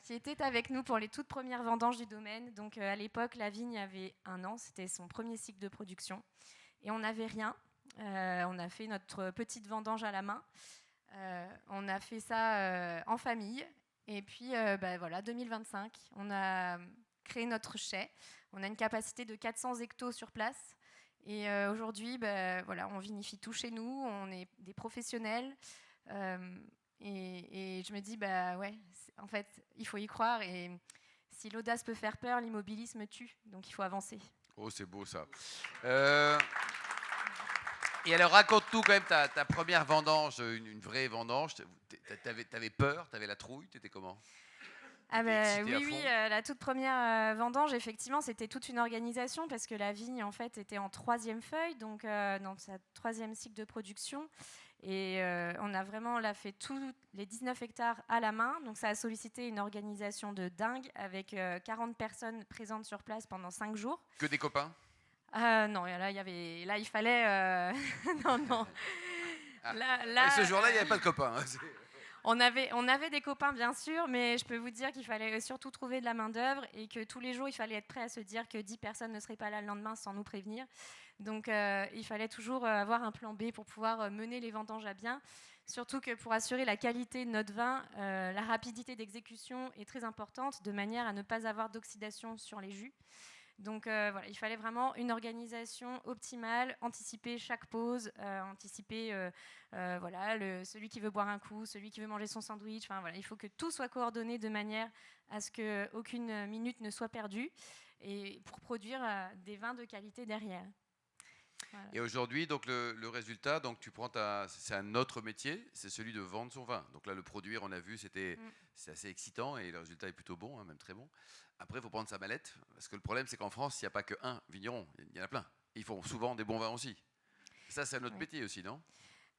Speaker 5: qui était avec nous pour les toutes premières vendanges du domaine. Donc, à l'époque, la vigne avait 1 an, c'était son premier cycle de production et on n'avait rien. On a fait notre petite vendange à la main. On a fait ça en famille et puis voilà, 2025, on a créé notre chai. On a une capacité de 400 hectos sur place et aujourd'hui, voilà, on vinifie tout chez nous, on est des professionnels et je me dis, ouais, en fait, il faut y croire et si l'audace peut faire peur, l'immobilisme tue, donc il faut avancer.
Speaker 1: Oh, c'est beau ça. Et alors, raconte-nous quand même ta première vendange, une vraie vendange. T'avais peur, t'avais la trouille, t'étais comment?
Speaker 5: Ah
Speaker 1: T'étais excitée à
Speaker 5: oui,
Speaker 1: fond?
Speaker 5: la toute première vendange, effectivement, c'était toute une organisation parce que la vigne, en fait, était en 3e feuille, donc dans sa 3e cycle de production. Et on a vraiment fait tous les 19 hectares à la main. Donc ça a sollicité une organisation de dingue avec 40 personnes présentes sur place pendant 5 jours.
Speaker 1: Que des copains?
Speaker 5: Non, là, il fallait... non, non.
Speaker 1: Ah.
Speaker 5: Là,
Speaker 1: Et ce jour-là, il n'y avait pas de copains. Hein.
Speaker 5: on avait des copains, bien sûr, mais je peux vous dire qu'il fallait surtout trouver de la main-d'œuvre et que tous les jours, il fallait être prêt à se dire que 10 personnes ne seraient pas là le lendemain sans nous prévenir. Donc, il fallait toujours avoir un plan B pour pouvoir mener les vendanges à bien. Surtout que pour assurer la qualité de notre vin, la rapidité d'exécution est très importante, de manière à ne pas avoir d'oxydation sur les jus. Donc voilà, il fallait vraiment une organisation optimale, anticiper chaque pause, anticiper voilà, celui qui veut boire un coup, celui qui veut manger son sandwich. Enfin, voilà, il faut que tout soit coordonné de manière à ce qu'aucune minute ne soit perdue et pour produire des vins de qualité derrière. Voilà.
Speaker 1: Et aujourd'hui, donc le résultat, donc tu prends c'est un autre métier, c'est celui de vendre son vin. Donc là, le produire, on a vu, c'est assez excitant et le résultat est plutôt bon, hein, même très bon. Après, il faut prendre sa mallette, parce que le problème, c'est qu'en France, il n'y a pas qu'un vigneron, il y en a plein. Ils font souvent des bons vins aussi. Ça, c'est un autre métier aussi, non?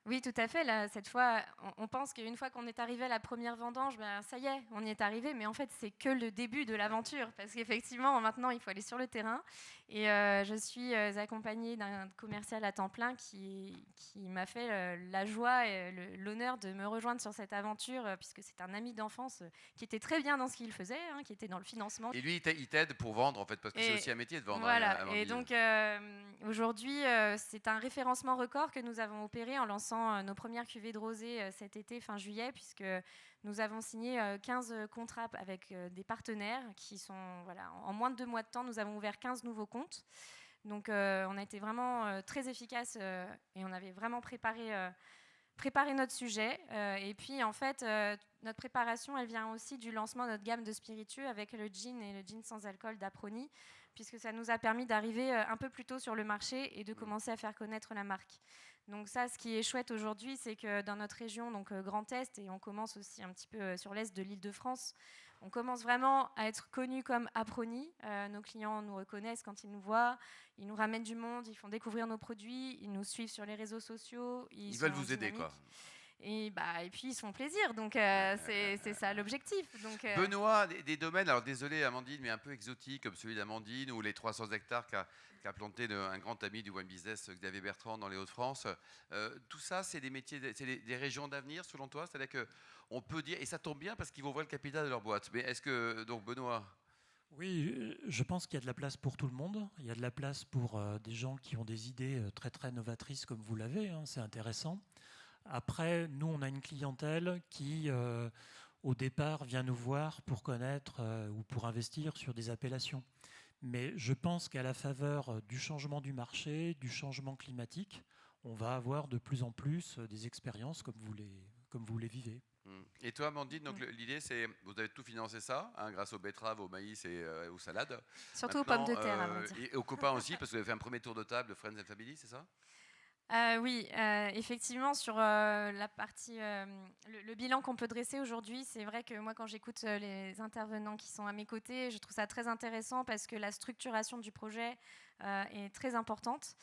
Speaker 5: Oui, tout à fait. Là, cette fois, on pense qu'une fois qu'on est arrivé à la première vendange, ben, ça y est, on y est arrivé. Mais en fait, c'est que le début de l'aventure. Parce qu'effectivement, maintenant, il faut aller sur le terrain. Et je suis accompagnée d'un commercial à temps plein qui m'a fait la joie et l'honneur de me rejoindre sur cette aventure, puisque c'est un ami d'enfance qui était très bien dans ce qu'il faisait, hein, qui était dans le financement.
Speaker 1: Et lui, il t'aide pour vendre, en fait, parce que c'est aussi un métier de vendre.
Speaker 5: Voilà.
Speaker 1: Hein,
Speaker 5: et donc, aujourd'hui, c'est un référencement record que nous avons opéré en lançant nos premières cuvées de rosé cet été, fin juillet, puisque nous avons signé 15 contrats avec des partenaires qui sont, voilà, en moins de 2 mois de temps, nous avons ouvert 15 nouveaux comptes. Donc, on a été vraiment très efficace et on avait vraiment préparé notre sujet. Et puis, en fait, notre préparation, elle vient aussi du lancement de notre gamme de spiritueux avec le gin et le gin sans alcool d'Aproni, puisque ça nous a permis d'arriver un peu plus tôt sur le marché et de commencer à faire connaître la marque. Donc ça, ce qui est chouette aujourd'hui, c'est que dans notre région, donc Grand Est, et on commence aussi un petit peu sur l'Est de l'Île-de-France, on commence vraiment à être connus comme Aproni. Nos clients nous reconnaissent quand ils nous voient, ils nous ramènent du monde, ils font découvrir nos produits, ils nous suivent sur les réseaux sociaux.
Speaker 1: Ils veulent vous aider, quoi.
Speaker 5: Et puis ils se font plaisir, donc c'est ça l'objectif. Donc,
Speaker 1: Benoît, des domaines, alors désolé Amandine, mais un peu exotiques comme celui d'Amandine ou les 300 hectares qu'a planté un grand ami du wine business, Xavier Bertrand, dans les Hauts-de-France. Tout ça, c'est des métiers, c'est des régions d'avenir selon toi? C'est-à-dire qu'on peut dire, et ça tombe bien parce qu'ils vont voir le capital de leur boîte. Mais est-ce que, donc Benoît?
Speaker 4: Oui, je pense qu'il y a de la place pour tout le monde. Il y a de la place pour des gens qui ont des idées très très novatrices comme vous l'avez, hein, c'est intéressant. Après, nous, on a une clientèle qui, au départ, vient nous voir pour connaître ou pour investir sur des appellations. Mais je pense qu'à la faveur du changement du marché, du changement climatique, on va avoir de plus en plus des expériences comme vous les vivez.
Speaker 1: Et toi, Amandine, donc l'idée, c'est vous avez tout financé ça, hein, grâce aux betteraves, aux maïs et aux salades.
Speaker 5: Surtout aux pommes de terre, à vrai dire.
Speaker 1: Et aux copains aussi, parce que vous avez fait un premier tour de table de Friends and Family, c'est ça?
Speaker 5: Oui, effectivement, sur la partie, le bilan qu'on peut dresser aujourd'hui, c'est vrai que moi, quand j'écoute les intervenants qui sont à mes côtés, je trouve ça très intéressant parce que la structuration du projet est très importante.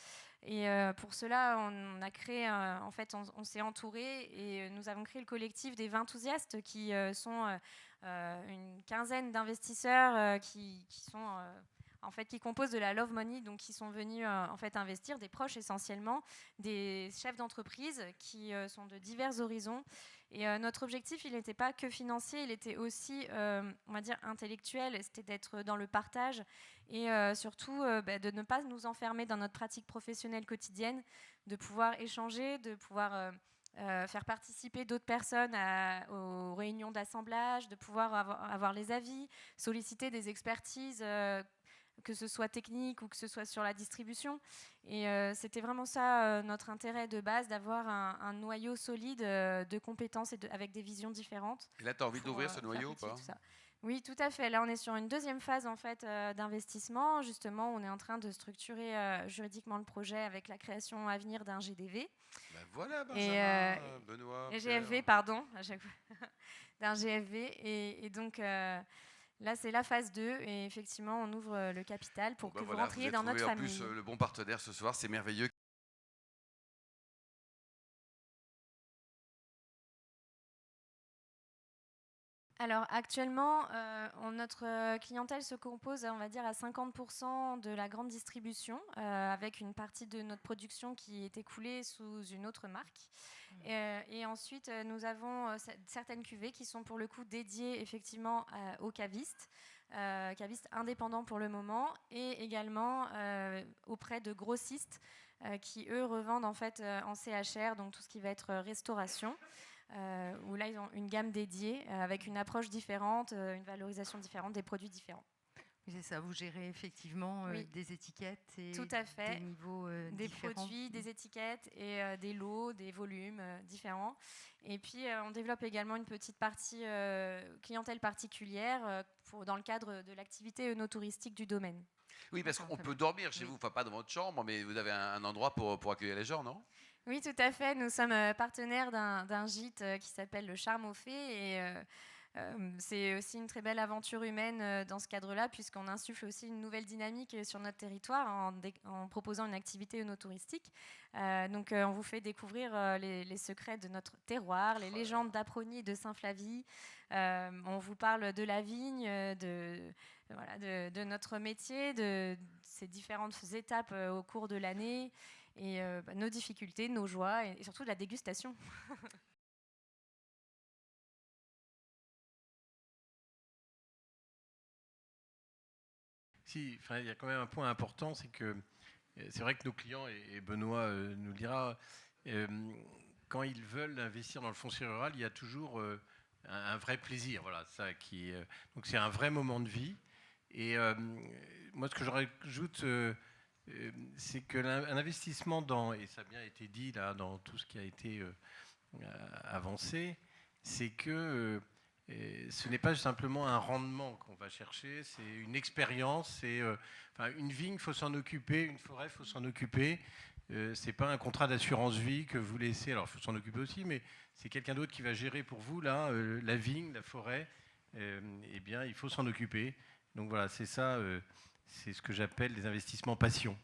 Speaker 5: Et pour cela, on a créé, en fait, on s'est entouré et nous avons créé le collectif des vins enthousiastes qui sont une quinzaine d'investisseurs qui sont en fait, qui composent de la Love Money, donc qui sont venus en fait investir, des proches essentiellement, des chefs d'entreprise qui sont de divers horizons. Et notre objectif, il n'était pas que financier, il était aussi, on va dire, intellectuel. C'était d'être dans le partage et surtout de ne pas nous enfermer dans notre pratique professionnelle quotidienne, de pouvoir échanger, de pouvoir faire participer d'autres personnes aux réunions d'assemblage, de pouvoir avoir les avis, solliciter des expertises que ce soit technique ou que ce soit sur la distribution. Et c'était vraiment ça notre intérêt de base, d'avoir un noyau solide de compétences et avec des visions différentes.
Speaker 1: Et là, tu as envie d'ouvrir ce noyau ou pas?
Speaker 5: Oui, tout à fait. Là, on est sur une deuxième phase en fait d'investissement. Justement, on est en train de structurer juridiquement le projet avec la création à venir d'un GDV.
Speaker 1: Ben voilà,
Speaker 5: Et,
Speaker 1: Benjamin, Benoît,
Speaker 5: Et
Speaker 1: Pierre.
Speaker 5: GFV, pardon, à chaque fois. D'un GFV. Et donc, là, c'est la phase 2. Et effectivement, on ouvre le capital pour
Speaker 1: Bon, ben
Speaker 5: que vous
Speaker 1: voilà,
Speaker 5: rentriez
Speaker 1: avez
Speaker 5: dans notre
Speaker 1: trouvé
Speaker 5: famille.
Speaker 1: en plus le bon partenaire ce soir, c'est merveilleux.
Speaker 5: Alors actuellement, notre clientèle se compose, on va dire, à 50% de la grande distribution, avec une partie de notre production qui est écoulée sous une autre marque. Et ensuite, nous avons certaines cuvées qui sont pour le coup dédiées effectivement aux cavistes, cavistes indépendants pour le moment, et également auprès de grossistes qui, eux, revendent en fait en CHR, donc tout ce qui va être restauration. Où là, ils ont une gamme dédiée avec une approche différente, une valorisation différente, des produits différents.
Speaker 7: Oui, c'est ça, vous gérez effectivement
Speaker 5: Oui.
Speaker 7: des étiquettes et
Speaker 5: Tout à fait.
Speaker 7: des niveaux
Speaker 5: Des
Speaker 7: différents.
Speaker 5: produits, des étiquettes et des lots, des volumes différents. Et puis, on développe également une petite partie clientèle particulière dans le cadre de l'activité œnotouristique du domaine.
Speaker 1: Oui, parce qu'on peut dormir chez vous, enfin pas dans votre chambre, mais vous avez un endroit pour accueillir les gens, non?
Speaker 5: Oui, tout à fait. Nous sommes partenaires d'un gîte qui s'appelle le Charme au Fées. Et c'est aussi une très belle aventure humaine dans ce cadre-là, puisqu'on insuffle aussi une nouvelle dynamique sur notre territoire en proposant une activité œnotouristique. Donc, on vous fait découvrir les secrets de notre terroir, les légendes d'Aprony et de Saint-Flavie. On vous parle de la vigne, de notre métier, de ces différentes étapes au cours de l'année. Et nos difficultés, nos joies et surtout de la dégustation.
Speaker 2: Si, enfin, il y a quand même un point important, c'est que c'est vrai que nos clients, et Benoît nous le dira, quand ils veulent investir dans le foncier rural, il y a toujours un vrai plaisir. Voilà, ça qui, donc c'est un vrai moment de vie. Et moi, ce que je rajoute, c'est que un investissement dans, et ça a bien été dit là, dans tout ce qui a été avancé, c'est que ce n'est pas simplement un rendement qu'on va chercher, c'est une expérience, c'est une vigne, il faut s'en occuper, une forêt, il faut s'en occuper. C'est pas un contrat d'assurance vie que vous laissez, alors il faut s'en occuper aussi, mais c'est quelqu'un d'autre qui va gérer pour vous là, la vigne, la forêt, eh bien il faut s'en occuper. Donc voilà, c'est ça, c'est ce que j'appelle des investissements passion.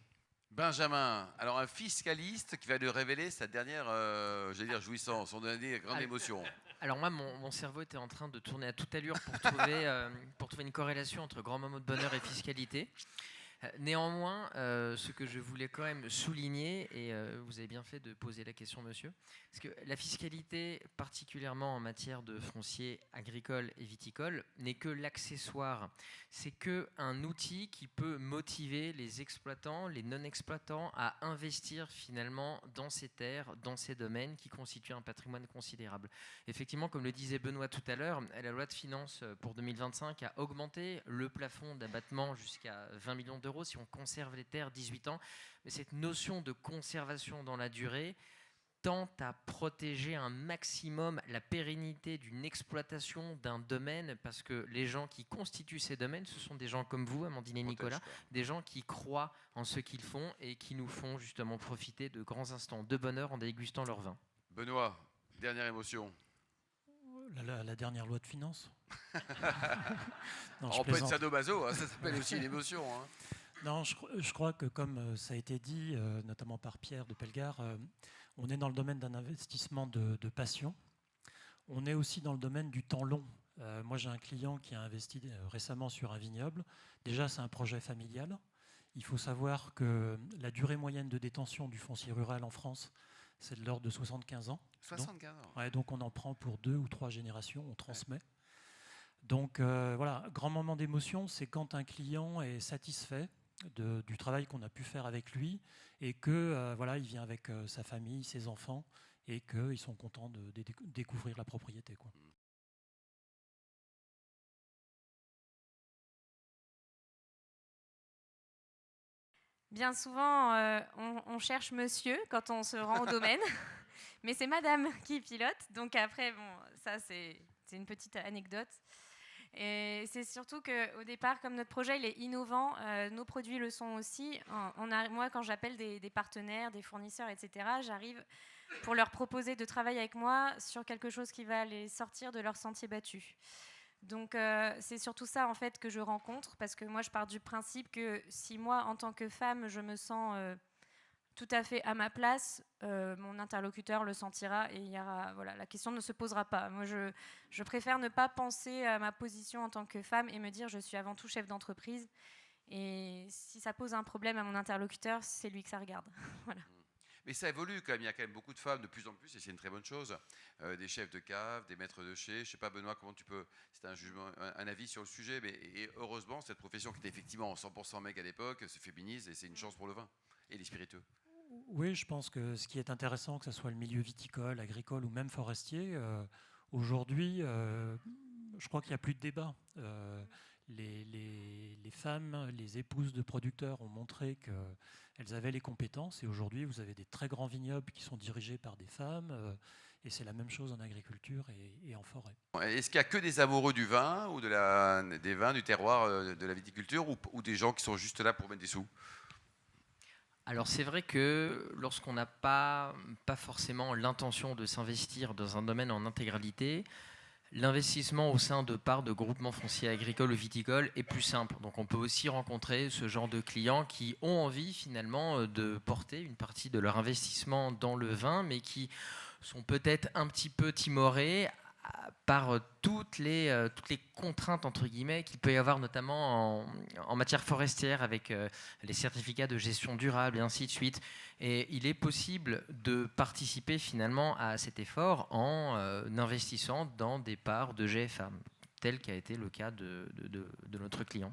Speaker 1: Benjamin, alors un fiscaliste qui va nous révéler sa dernière, j'allais dire jouissance, son dernière grande émotion.
Speaker 3: Alors moi, mon cerveau était en train de tourner à toute allure pour trouver une corrélation entre grand moment de bonheur et fiscalité. Néanmoins, ce que je voulais quand même souligner, et vous avez bien fait de poser la question, monsieur, parce que la fiscalité, particulièrement en matière de foncier agricole et viticole, n'est que l'accessoire. C'est qu'un outil qui peut motiver les exploitants, les non-exploitants à investir finalement dans ces terres, dans ces domaines qui constituent un patrimoine considérable. Effectivement, comme le disait Benoît tout à l'heure, la loi de finances pour 2025 a augmenté le plafond d'abattement jusqu'à 20 millions d'euros si on conserve les terres 18 ans. Mais cette notion de conservation dans la durée tend à protéger un maximum la pérennité d'une exploitation d'un domaine, parce que les gens qui constituent ces domaines, ce sont des gens comme vous, Amandine et Nicolas, des gens qui croient en ce qu'ils font et qui nous font justement profiter de grands instants de bonheur en dégustant leur vin.
Speaker 1: Benoît, dernière émotion.
Speaker 4: La dernière loi de finances. Non,
Speaker 1: on peut être sadomaso, hein, ça s'appelle aussi une émotion. Hein.
Speaker 4: Non, je crois que comme ça a été dit, notamment par Pierre de Pelgard, on est dans le domaine d'un investissement de passion. On est aussi dans le domaine du temps long. Moi, j'ai un client qui a investi récemment sur un vignoble. Déjà, c'est un projet familial. Il faut savoir que la durée moyenne de détention du foncier rural en France, c'est de l'ordre de 75 ans.
Speaker 1: 75 ans.
Speaker 4: Ouais, donc on en prend pour 2 ou 3 générations, on transmet. Donc voilà, grand moment d'émotion, c'est quand un client est satisfait du travail qu'on a pu faire avec lui et que voilà, il vient avec sa famille, ses enfants et qu'ils sont contents de découvrir la propriété, quoi.
Speaker 5: Bien souvent, on cherche monsieur quand on se rend au domaine, mais c'est madame qui pilote. Donc après, bon, ça c'est une petite anecdote. Et c'est surtout qu'au départ, comme notre projet il est innovant, nos produits le sont aussi. Moi, quand j'appelle des partenaires, des fournisseurs, etc., j'arrive pour leur proposer de travailler avec moi sur quelque chose qui va les sortir de leur sentier battu. Donc c'est surtout ça en fait que je rencontre, parce que moi je pars du principe que si moi en tant que femme je me sens tout à fait à ma place, mon interlocuteur le sentira et la question ne se posera pas. Moi je préfère ne pas penser à ma position en tant que femme et me dire je suis avant tout chef d'entreprise, et si ça pose un problème à mon interlocuteur, c'est lui que ça regarde. Voilà.
Speaker 1: Mais ça évolue quand même, il y a quand même beaucoup de femmes de plus en plus, et c'est une très bonne chose. Des chefs de cave, des maîtres de chez. Je sais pas, Benoît, comment tu peux. C'est un jugement, un avis sur le sujet, mais et heureusement, cette profession qui était effectivement 100% mec à l'époque se féminise, et c'est une chance pour le vin et les spiritueux.
Speaker 4: Oui, je pense que ce qui est intéressant, que ce soit le milieu viticole, agricole ou même forestier, aujourd'hui, je crois qu'il n'y a plus de débat. Les femmes, les épouses de producteurs ont montré qu'elles avaient les compétences, et aujourd'hui, vous avez des très grands vignobles qui sont dirigés par des femmes, et c'est la même chose en agriculture et en forêt.
Speaker 1: Est-ce qu'il n'y a que des amoureux du vin ou des vins, du terroir, de la viticulture, ou des gens qui sont juste là pour mettre des sous?
Speaker 3: Alors c'est vrai que lorsqu'on n'a pas forcément l'intention de s'investir dans un domaine en intégralité, l'investissement au sein de parts de groupements fonciers agricoles ou viticoles est plus simple. Donc on peut aussi rencontrer ce genre de clients qui ont envie finalement de porter une partie de leur investissement dans le vin, mais qui sont peut-être un petit peu timorés par toutes les contraintes entre guillemets qu'il peut y avoir, notamment en matière forestière, avec les certificats de gestion durable et ainsi de suite. Et il est possible de participer finalement à cet effort en investissant dans des parts de GFA, tel qu'a été le cas de notre client.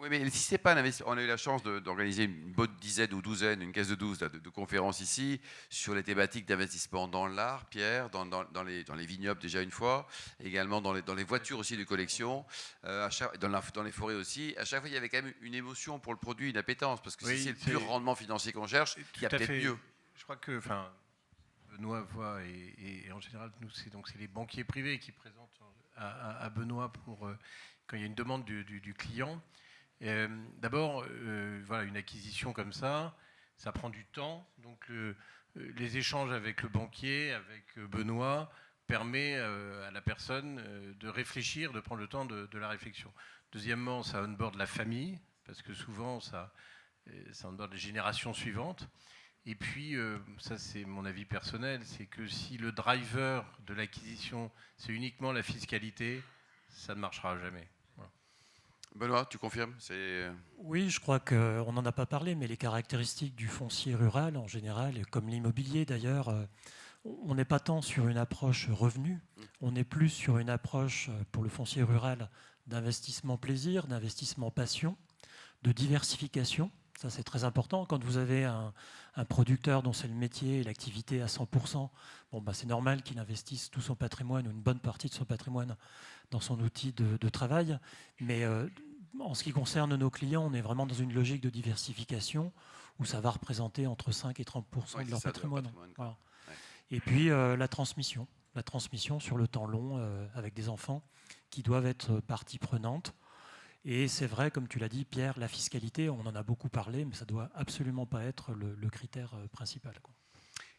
Speaker 1: Oui, mais si c'est pas un investissement, on a eu la chance d'organiser une bonne dizaine ou douzaine, une caisse de 12 de conférences ici sur les thématiques d'investissement dans l'art, Pierre, dans les vignobles déjà une fois, également dans les voitures aussi de collection, dans les forêts aussi. À chaque fois, il y avait quand même une émotion pour le produit, une appétence, parce que si c'est le pur rendement financier qu'on cherche, il y a peut-être mieux.
Speaker 2: Je crois que, Benoît voit, et en général, nous, c'est les banquiers privés qui présentent à Benoît quand il y a une demande du client. D'abord, une acquisition comme ça prend du temps. Donc les échanges avec le banquier, avec Benoît, permet à la personne de réfléchir, de prendre le temps de la réflexion. Deuxièmement, ça onboard la famille, parce que souvent, ça onboard les générations suivantes. Et puis, ça c'est mon avis personnel, c'est que si le driver de l'acquisition, c'est uniquement la fiscalité, ça ne marchera jamais.
Speaker 1: Benoît, tu confirmes?
Speaker 4: Oui, je crois qu'on n'en a pas parlé, mais les caractéristiques du foncier rural en général, comme l'immobilier d'ailleurs, on n'est pas tant sur une approche revenu, on est plus sur une approche pour le foncier rural d'investissement plaisir, d'investissement passion, de diversification. Ça c'est très important. Quand vous avez un producteur dont c'est le métier et l'activité à 100%, c'est normal qu'il investisse tout son patrimoine ou une bonne partie de son patrimoine dans son outil de travail. Mais en ce qui concerne nos clients, on est vraiment dans une logique de diversification où ça va représenter entre 5 et 30% de leur patrimoine. Voilà. Ouais. Et puis la transmission sur le temps long avec des enfants qui doivent être partie prenante. Et c'est vrai, comme tu l'as dit, Pierre, la fiscalité, on en a beaucoup parlé, mais ça ne doit absolument pas être le critère principal, quoi.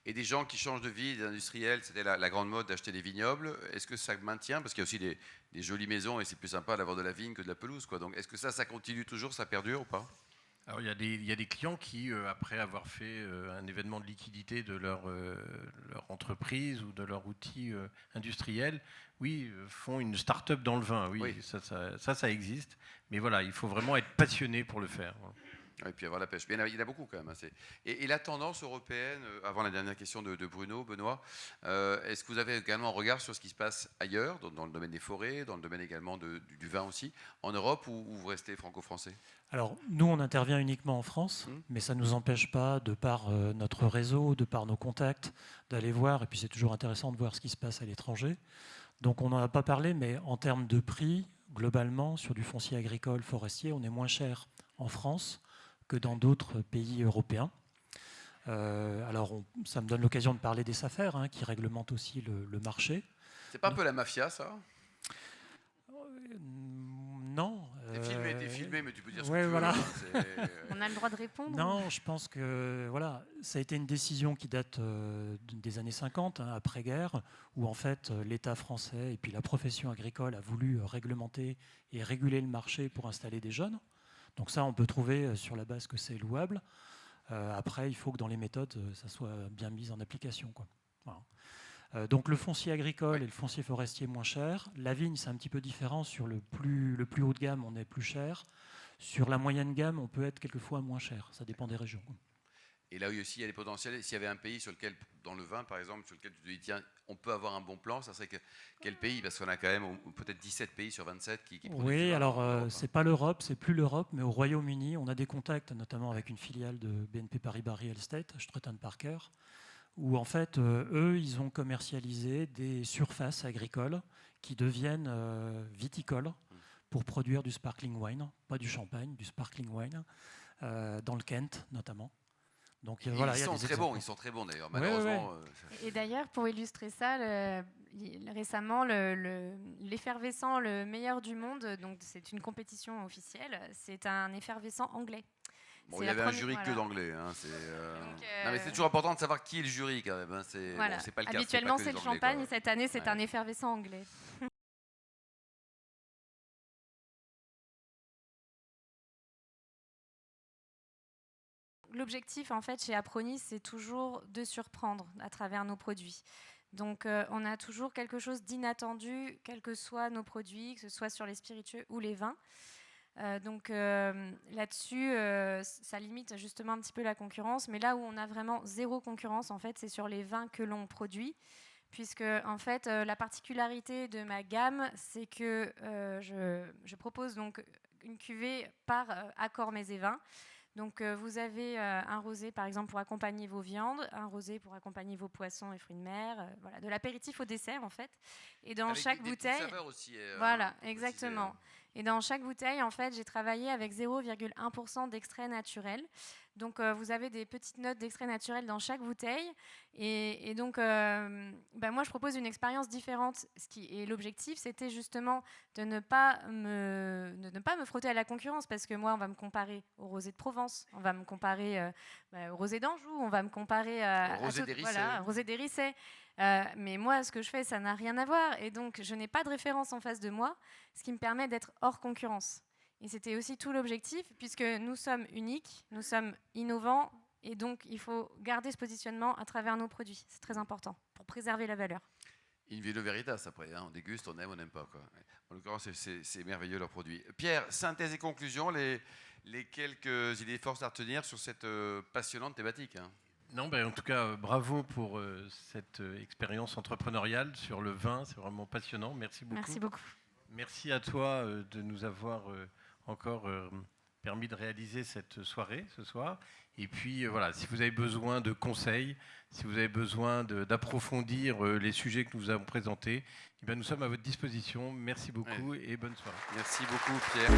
Speaker 1: Et des gens qui changent de vie, des industriels, c'était la grande mode d'acheter des vignobles. Est-ce que ça maintient? Parce qu'il y a aussi des jolies maisons et c'est plus sympa d'avoir de la vigne que de la pelouse, quoi. Donc est-ce que ça continue toujours, ça perdure ou pas?
Speaker 2: Alors il y a des clients qui, après avoir fait un événement de liquidité de leur entreprise ou de leur outil industriel, font une start-up dans le vin. Oui. Ça existe. Mais voilà, il faut vraiment être passionné pour le faire.
Speaker 1: Et puis avoir la pêche. Mais il y en a beaucoup quand même. Et la tendance européenne, avant la dernière question de Bruno, Benoît, est-ce que vous avez également un regard sur ce qui se passe ailleurs, dans le domaine des forêts, dans le domaine également du vin aussi, en Europe, ou vous restez franco-français?
Speaker 4: Alors, nous, on intervient uniquement en France, mais ça ne nous empêche pas, de par notre réseau, de par nos contacts, d'aller voir. Et puis, c'est toujours intéressant de voir ce qui se passe à l'étranger. Donc, on n'en a pas parlé, mais en termes de prix, globalement, sur du foncier agricole, forestier, on est moins cher en France que dans d'autres pays européens. Alors, ça me donne l'occasion de parler des SAFER, qui réglementent aussi le marché.
Speaker 1: C'est pas un peu la mafia, ça?
Speaker 4: Non.
Speaker 1: T'es filmé, mais tu peux dire ce
Speaker 4: ouais,
Speaker 1: que tu
Speaker 4: voilà.
Speaker 1: veux.
Speaker 5: On a le droit de répondre?
Speaker 4: Non, je pense que voilà, ça a été une décision qui date des années 50, hein, après-guerre, où en fait l'État français et puis la profession agricole a voulu réglementer et réguler le marché pour installer des jeunes. Donc ça, on peut trouver sur la base que c'est louable. Après, il faut que dans les méthodes, ça soit bien mis en application, quoi. Voilà. Donc le foncier agricole et le foncier forestier moins cher. La vigne, c'est un petit peu différent. Sur le plus haut de gamme, on est plus cher. Sur la moyenne gamme, on peut être quelquefois moins cher. Ça dépend des régions.
Speaker 1: Et là où aussi il y a des potentiels, s'il y avait un pays sur lequel, dans le vin par exemple, sur lequel tu te dis tiens, on peut avoir un bon plan, ça serait quel pays? Parce qu'on a quand même peut-être 17 pays sur 27 qui produisent.
Speaker 4: Oui, alors c'est pas l'Europe, c'est plus l'Europe, mais au Royaume-Uni, on a des contacts, notamment avec une filiale de BNP Paribas Real Estate, Stratton Parker, où en fait, eux, ils ont commercialisé des surfaces agricoles qui deviennent viticoles pour produire du sparkling wine, pas du champagne, du sparkling wine, dans le Kent notamment. Donc, voilà,
Speaker 1: ils sont très bons d'ailleurs,
Speaker 4: Ouais,
Speaker 1: malheureusement.
Speaker 4: ouais.
Speaker 5: Et d'ailleurs, pour illustrer ça, récemment, l'effervescent le meilleur du monde, donc c'est une compétition officielle, c'est un effervescent anglais.
Speaker 1: Bon, il y avait un jury que d'anglais. Hein, non, mais c'est toujours important de savoir qui est le jury quand même. Hein,
Speaker 5: voilà.
Speaker 1: Bon, c'est pas le cas.
Speaker 5: Habituellement, c'est le
Speaker 1: Anglais,
Speaker 5: champagne.
Speaker 1: quoi.
Speaker 5: Cette année, c'est un effervescent anglais. L'objectif, en fait, chez Apronis, c'est toujours de surprendre à travers nos produits. Donc, on a toujours quelque chose d'inattendu, quels que soient nos produits, que ce soit sur les spiritueux ou les vins. Donc là-dessus, ça limite justement un petit peu la concurrence. Mais là où on a vraiment zéro concurrence, en fait, c'est sur les vins que l'on produit. Puisque, en fait, la particularité de ma gamme, c'est que je propose donc une cuvée par accord mets et vins. Donc, vous avez un rosé, par exemple, pour accompagner vos viandes, un rosé pour accompagner vos poissons et fruits de mer, voilà, de l'apéritif au dessert, en fait. Et dans
Speaker 1: avec
Speaker 5: chaque
Speaker 1: des
Speaker 5: bouteille,
Speaker 1: petites saveurs aussi,
Speaker 5: voilà, exactement. Et dans chaque bouteille, en fait, j'ai travaillé avec 0,1% d'extrait naturel. Donc, vous avez des petites notes d'extrait naturel dans chaque bouteille. Et donc, moi, je propose une expérience différente. Et l'objectif, c'était justement de ne pas me frotter à la concurrence. Parce que moi, on va me comparer au rosé de Provence, on va me comparer au rosé d'Anjou, on va me comparer
Speaker 1: au rosé des Rissets.
Speaker 5: Voilà, rosé des Rissets. Mais moi, ce que je fais, ça n'a rien à voir. Et donc, je n'ai pas de référence en face de moi, ce qui me permet d'être hors concurrence. Et c'était aussi tout l'objectif, puisque nous sommes uniques, nous sommes innovants, et donc il faut garder ce positionnement à travers nos produits. C'est très important pour préserver la valeur.
Speaker 1: In vino veritas après, hein, on déguste, on aime, on n'aime pas. Quoi. En l'occurrence, c'est merveilleux leurs produits. Pierre, synthèse et conclusion, les quelques idées forces à retenir sur cette passionnante thématique. Hein.
Speaker 2: Non, en tout cas, bravo pour cette expérience entrepreneuriale sur le vin. C'est vraiment passionnant. Merci beaucoup.
Speaker 5: Merci beaucoup.
Speaker 2: Merci à toi de nous avoir encore permis de réaliser cette soirée ce soir. Et puis voilà, si vous avez besoin de conseils, si vous avez besoin d'approfondir les sujets que nous avons présentés, nous sommes à votre disposition. Merci beaucoup et bonne soirée.
Speaker 1: Merci beaucoup, Pierre.